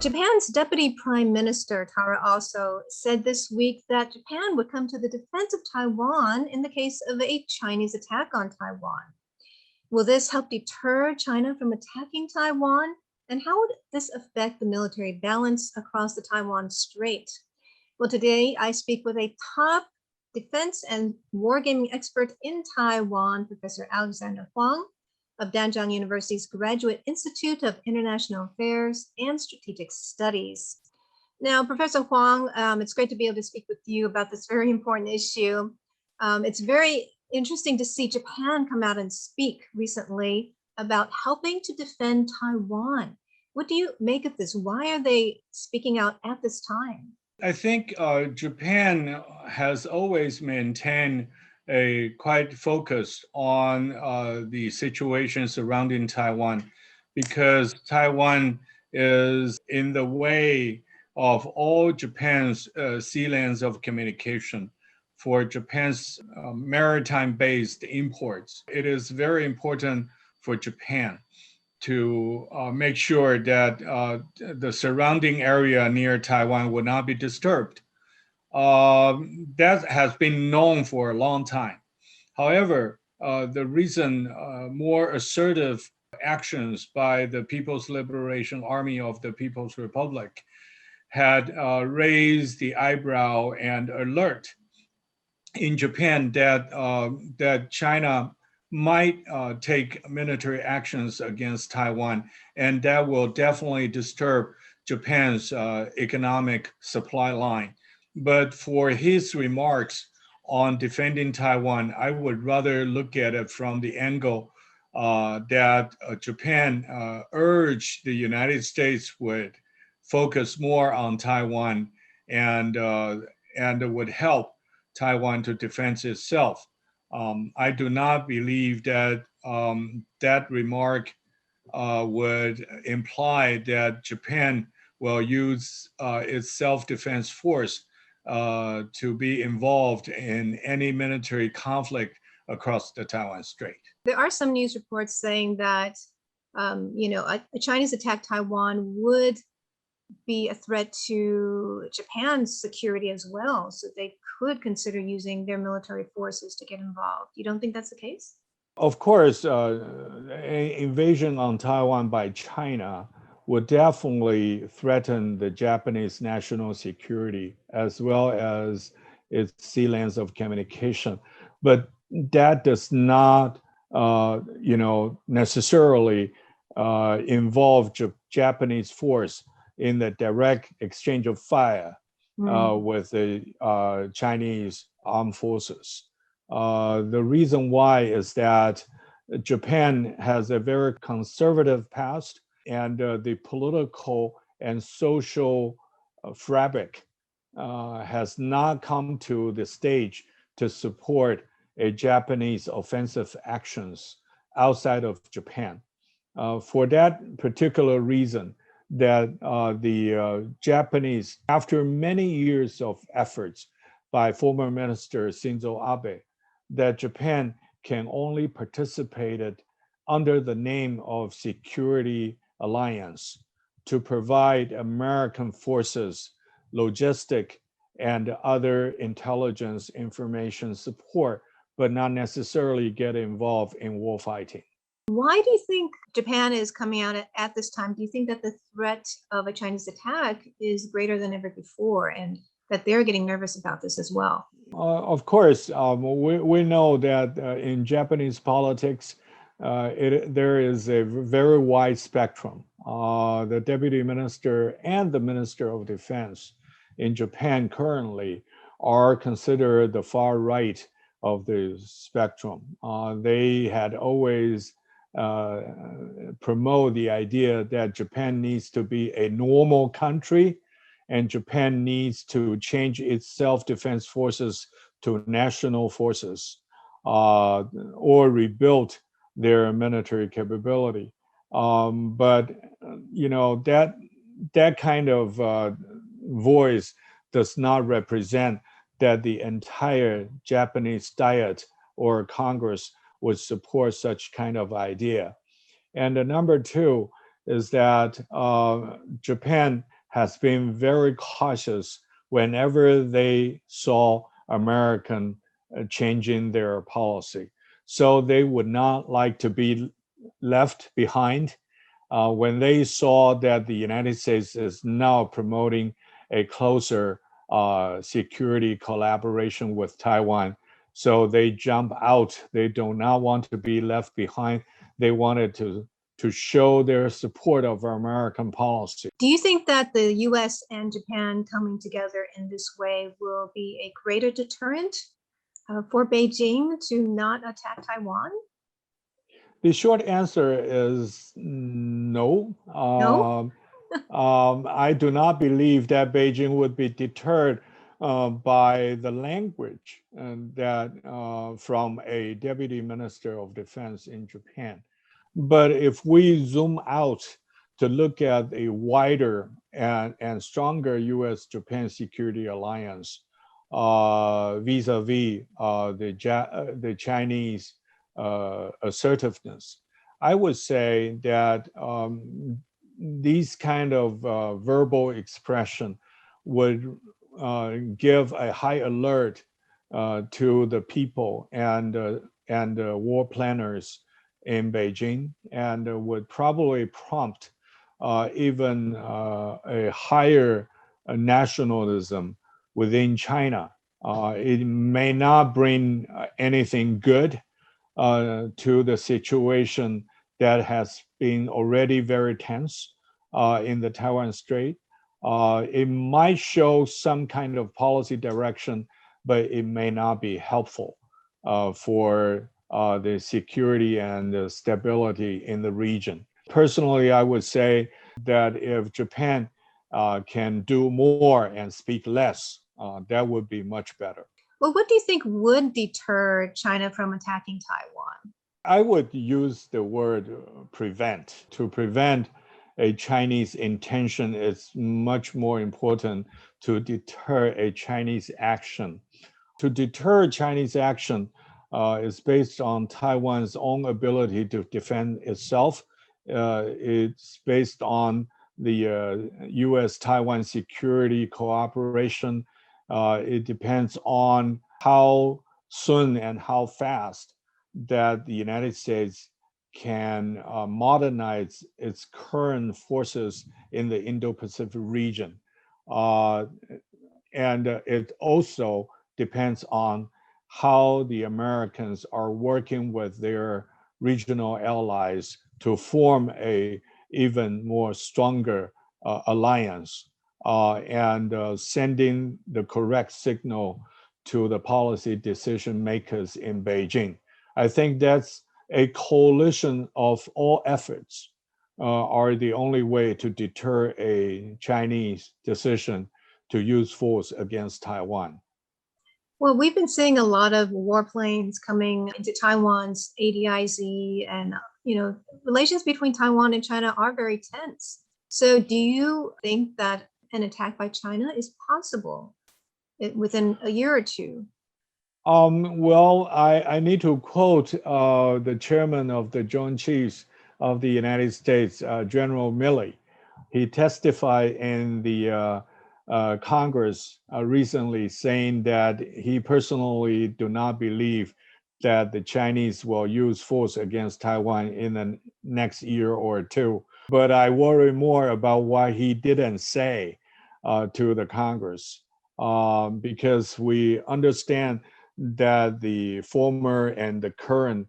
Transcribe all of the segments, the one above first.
Japan's Deputy Prime Minister Taro also said this week that Japan would come to the defense of Taiwan in the case of a Chinese attack on Taiwan. Will this help deter China from attacking Taiwan? And how would this affect the military balance across the Taiwan Strait? Well, today I speak with a top defense and wargaming expert in Taiwan, Professor Alexander Huang of Danjiang University's Graduate Institute of International Affairs and Strategic Studies. Now, Professor Huang, it's great to be able to speak with you about this very important issue. It's very interesting to see Japan come out and speak recently about helping to defend Taiwan. What do you make of this? Why are they speaking out at this time? I think Japan has always maintained a quite focus on the situation surrounding Taiwan, because Taiwan is in the way of all Japan's sea lanes of communication for Japan's maritime-based imports. It is very important for Japan to make sure that the surrounding area near Taiwan will not be disturbed. That has been known for a long time. However, the recent more assertive actions by the People's Liberation Army of the People's Republic had raised the eyebrow and alert in Japan that China might take military actions against Taiwan, and that will definitely disturb Japan's economic supply line. But for his remarks on defending Taiwan, I would rather look at it from the angle that Japan urged the United States would focus more on Taiwan and would help Taiwan to defend itself. I do not believe that that remark would imply that Japan will use its self-defense force to be involved in any military conflict across the Taiwan Strait. There are some news reports saying that a Chinese attack Taiwan would be a threat to Japan's security as well, so they could consider using their military forces to get involved. You don't think that's the case? Of course, an invasion on Taiwan by China would definitely threaten the Japanese national security as well as its sea lanes of communication. But that does not, necessarily involve Japanese force in the direct exchange of fire with the Chinese armed forces. The reason why is that Japan has a very conservative past, and the political and social fabric has not come to the stage to support a Japanese offensive actions outside of Japan. For that particular reason, that the Japanese, after many years of efforts by former Minister Shinzo Abe, that Japan can only participate under the name of Security Alliance to provide American forces logistic and other intelligence information support, but not necessarily get involved in war fighting. Why do you think Japan is coming out at this time? Do you think that the threat of a Chinese attack is greater than ever before, and that they're getting nervous about this as well? Of course, we know that in Japanese politics, there is a very wide spectrum. The deputy minister and the minister of defense in Japan currently are considered the far right of the spectrum. They had always promote the idea that Japan needs to be a normal country, and Japan needs to change its self-defense forces to national forces or rebuild their military capability. But that kind of voice does not represent that the entire Japanese Diet or Congress would support such kind of idea. And number two is that Japan has been very cautious whenever they saw American changing their policy. So they would not like to be left behind. When they saw that the United States is now promoting a closer security collaboration with Taiwan, so they jump out. They do not want to be left behind. They wanted to show their support of American policy. Do you think that the US and Japan coming together in this way will be a greater deterrent for Beijing to not attack Taiwan? The short answer is no. No? I do not believe that Beijing would be deterred by the language that from a deputy minister of defense in Japan. But if we zoom out to look at a wider and stronger U.S.-Japan security alliance vis-a-vis the Chinese assertiveness, I would say that these kind of verbal expression would give a high alert to the people and war planners in Beijing, and would probably prompt even a higher nationalism within China. It may not bring anything good to the situation that has been already very tense in the Taiwan Strait. It might show some kind of policy direction, but it may not be helpful for the security and the stability in the region. Personally, I would say that if Japan can do more and speak less, that would be much better. Well, what do you think would deter China from attacking Taiwan? I would use the word prevent. To prevent a Chinese intention is much more important to deter a Chinese action. To deter Chinese action is based on Taiwan's own ability to defend itself. It's based on the U.S.-Taiwan security cooperation. It depends on how soon and how fast that the United States can modernize its current forces in the Indo-Pacific region. And it also depends on how the Americans are working with their regional allies to form a even more stronger alliance and sending the correct signal to the policy decision makers in Beijing. I think that's a coalition of all efforts are the only way to deter a Chinese decision to use force against Taiwan. Well, we've been seeing a lot of warplanes coming into Taiwan's ADIZ, and relations between Taiwan and China are very tense. So do you think that an attack by China is possible within a year or two? Well, I need to quote the chairman of the Joint Chiefs of the United States, General Milley. He testified in the Congress recently, saying that he personally do not believe that the Chinese will use force against Taiwan in the next year or two. But I worry more about what he didn't say to the Congress, because we understand that the former and the current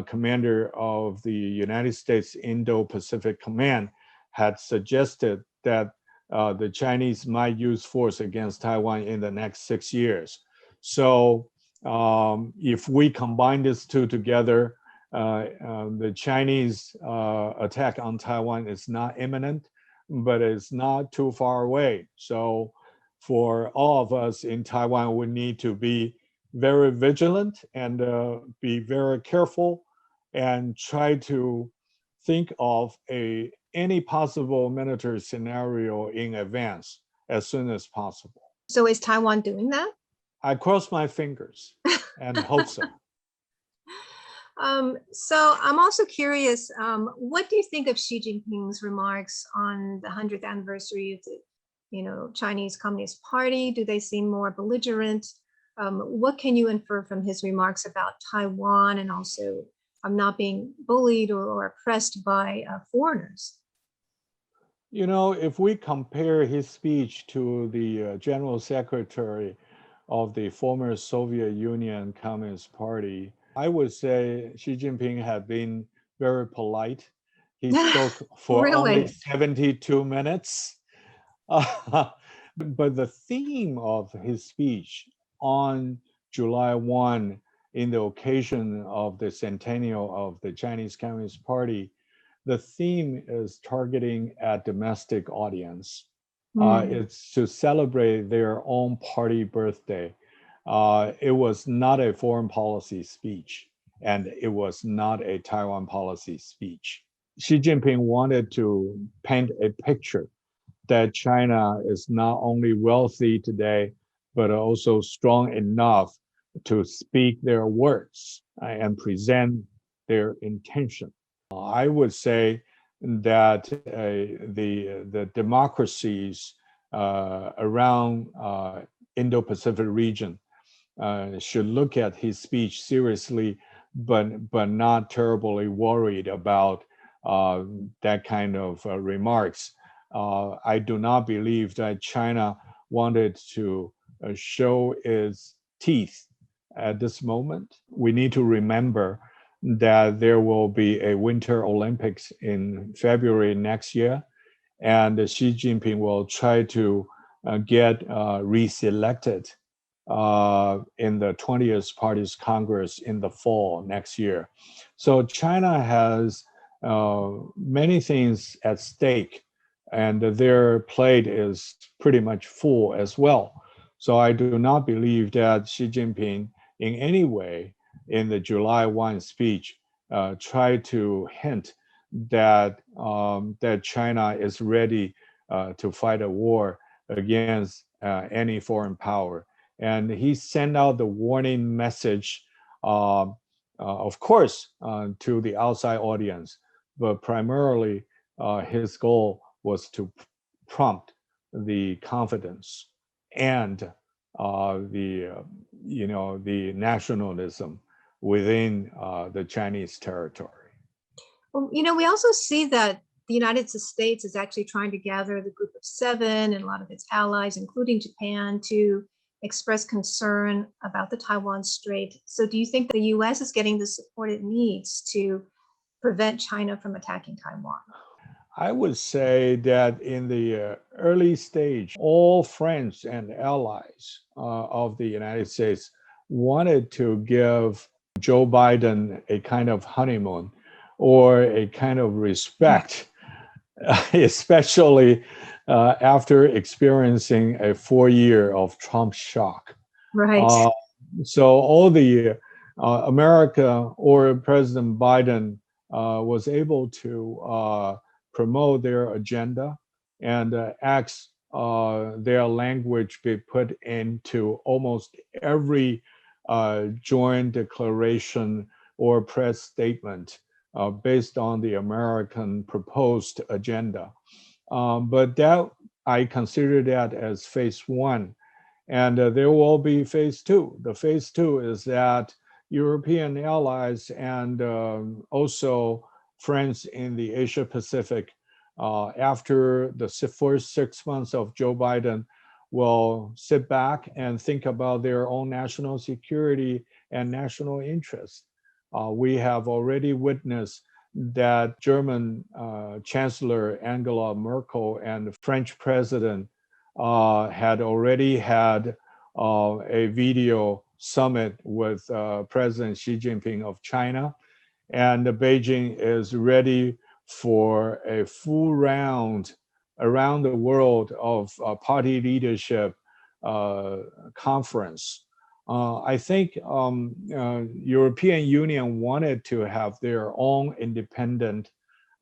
commander of the United States Indo-Pacific Command had suggested that the Chinese might use force against Taiwan in the next 6 years. So if we combine these two together, the Chinese attack on Taiwan is not imminent, but it's not too far away. So for all of us in Taiwan, we need to be very vigilant and be very careful and try to think of any possible military scenario in advance as soon as possible. So is Taiwan doing that? I cross my fingers and hope so. So I'm also curious, what do you think of Xi Jinping's remarks on the 100th anniversary of the Chinese Communist Party? Do they seem more belligerent? What can you infer from his remarks about Taiwan and also not being bullied or oppressed by foreigners? If we compare his speech to the General Secretary of the former Soviet Union Communist Party, I would say Xi Jinping had been very polite. He spoke for only Really? 72 minutes. But the theme of his speech on July 1, in the occasion of the centennial of the Chinese Communist Party, the theme is targeting a domestic audience. It's to celebrate their own party birthday. It was not a foreign policy speech, and it was not a Taiwan policy speech. Xi Jinping wanted to paint a picture that China is not only wealthy today, but also strong enough to speak their words and present their intention. I would say that the democracies around Indo-Pacific region should look at his speech seriously, but not terribly worried about that kind of remarks. I do not believe that China wanted to show its teeth at this moment. We need to remember that there will be a Winter Olympics in February next year, and Xi Jinping will try to get reselected in the 20th Party's Congress in the fall next year. So China has many things at stake, and their plate is pretty much full as well. So I do not believe that Xi Jinping in any way in the July 1 speech tried to hint that that China is ready to fight a war against any foreign power. And he sent out the warning message, of course, to the outside audience, but primarily his goal was to prompt the confidence and the nationalism within the Chinese territory. Well, we also see that the United States is actually trying to gather the Group of Seven and a lot of its allies, including Japan, to express concern about the Taiwan Strait. So do you think the US is getting the support it needs to prevent China from attacking Taiwan? I would say that in the early stage, all friends and allies of the United States wanted to give Joe Biden a kind of honeymoon or a kind of respect, especially after experiencing a 4 year of Trump shock. Right. So all the America or President Biden was able to promote their agenda and ask their language be put into almost every joint declaration or press statement based on the American proposed agenda. But that I consider that as phase one. And there will be phase two. The phase two is that European allies and also friends in the Asia Pacific, after the first 6 months of Joe Biden, will sit back and think about their own national security and national interest. We have already witnessed that German Chancellor Angela Merkel and the French President had already had a video summit with President Xi Jinping of China. And Beijing is ready for a full round around the world of party leadership conference. I think European Union wanted to have their own independent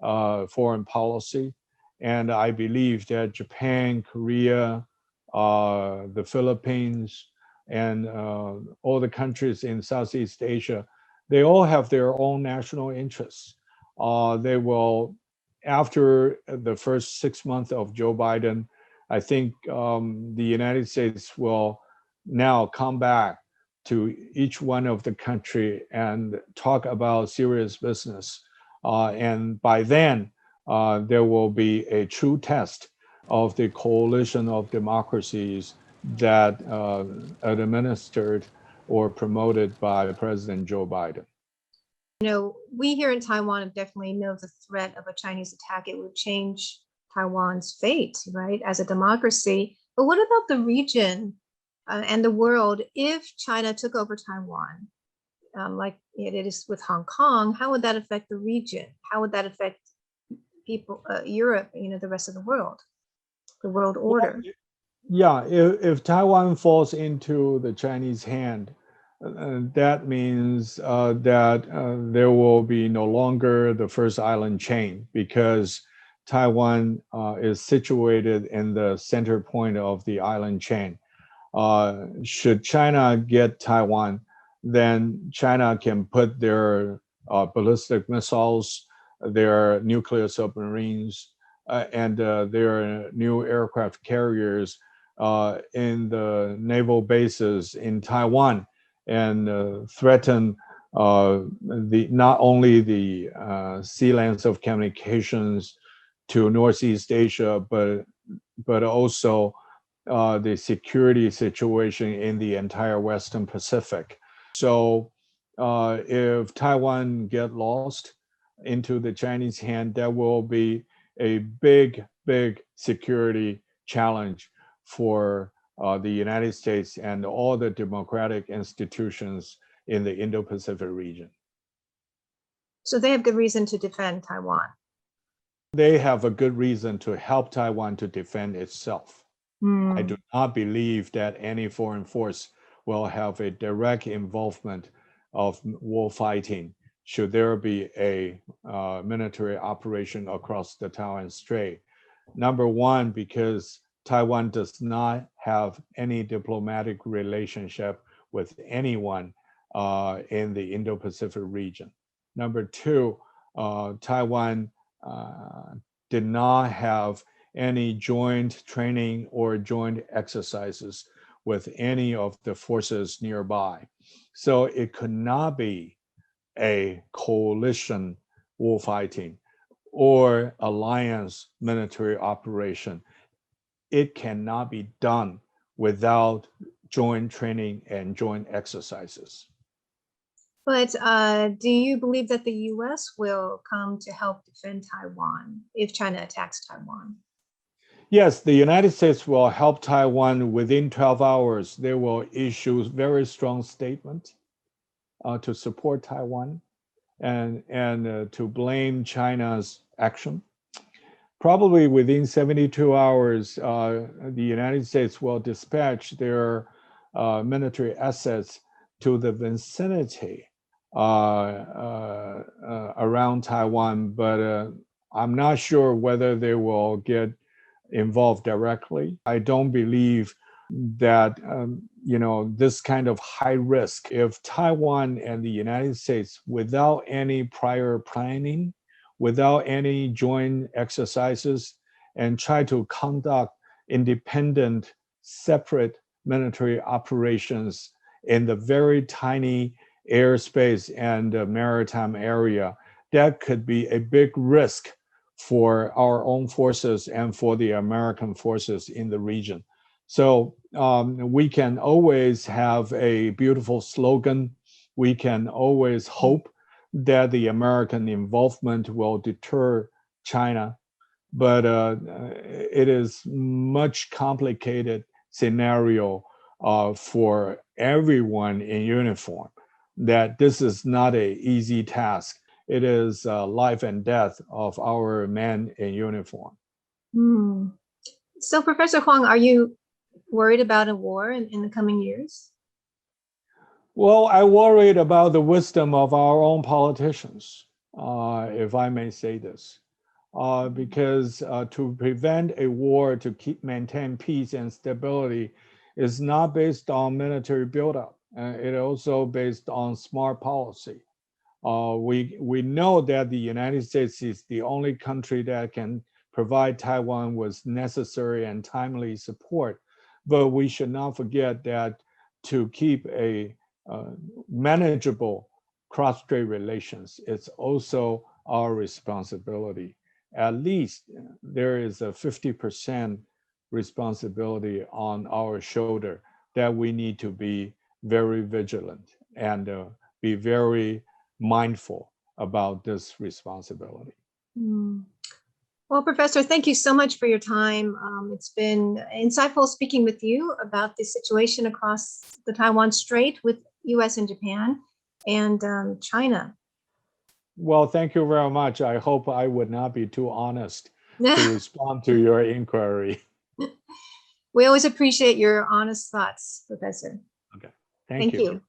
foreign policy. And I believe that Japan, Korea, the Philippines, and all the countries in Southeast Asia, they all have their own national interests. They will, after the first 6 months of Joe Biden, I think the United States will now come back to each one of the country and talk about serious business. And by then, there will be a true test of the coalition of democracies that administered or promoted by President Joe Biden. You know, we here in Taiwan definitely know the threat of a Chinese attack. It would change Taiwan's fate, right, as a democracy. But what about the region and the world if China took over Taiwan, like it is with Hong Kong? How would that affect the region? How would that affect people, Europe, you know, the rest of the world order? Well, yeah, if Taiwan falls into the Chinese hand, that means that there will be no longer the first island chain, because Taiwan is situated in the center point of the island chain. Should China get Taiwan, then China can put their ballistic missiles, their nuclear submarines, and their new aircraft carriers in the naval bases in Taiwan, and threaten not only the sea lanes of communications to Northeast Asia, but also the security situation in the entire Western Pacific. So if Taiwan get lost into the Chinese hand, that will be a big security challenge for the United States and all the democratic institutions in the Indo-Pacific region. So they have good reason to defend Taiwan. They have a good reason to help Taiwan to defend itself. I do not believe that any foreign force will have a direct involvement of war fighting should there be a military operation across the Taiwan Strait. Number one, because Taiwan does not have any diplomatic relationship with anyone in the Indo-Pacific region. Number two, Taiwan did not have any joint training or joint exercises with any of the forces nearby. So it could not be a coalition warfighting or alliance military operation. It cannot be done without joint training and joint exercises. But do you believe that the US will come to help defend Taiwan if China attacks Taiwan? Yes, the United States will help Taiwan within 12 hours. They will issue very strong statements to support Taiwan and to blame China's action. Probably within 72 hours, the United States will dispatch their military assets to the vicinity around Taiwan, but I'm not sure whether they will get involved directly. I don't believe that this kind of high risk, if Taiwan and the United States, without any prior planning, without any joint exercises, and try to conduct independent, separate military operations in the very tiny airspace and maritime area, that could be a big risk for our own forces and for the American forces in the region. So we can always have a beautiful slogan. We can always hope that the American involvement will deter China, but it is much complicated scenario for everyone in uniform, that this is not an easy task. It is life and death of our men in uniform. So, Professor Huang, are you worried about a war in the coming years? Well, I worried about the wisdom of our own politicians, if I may say this, because to prevent a war, to maintain peace and stability, is not based on military buildup. It also based on smart policy. We know that the United States is the only country that can provide Taiwan with necessary and timely support. But we should not forget that to keep a manageable cross-strait relations, it's also our responsibility. At least there is a 50% responsibility on our shoulder that we need to be very vigilant and be very mindful about this responsibility. Mm. Well, Professor, thank you so much for your time. It's been insightful speaking with you about the situation across the Taiwan Strait with US and Japan and China. Well, thank you very much. I hope I would not be too honest to respond to your inquiry. We always appreciate your honest thoughts, Professor. Okay, Thank you.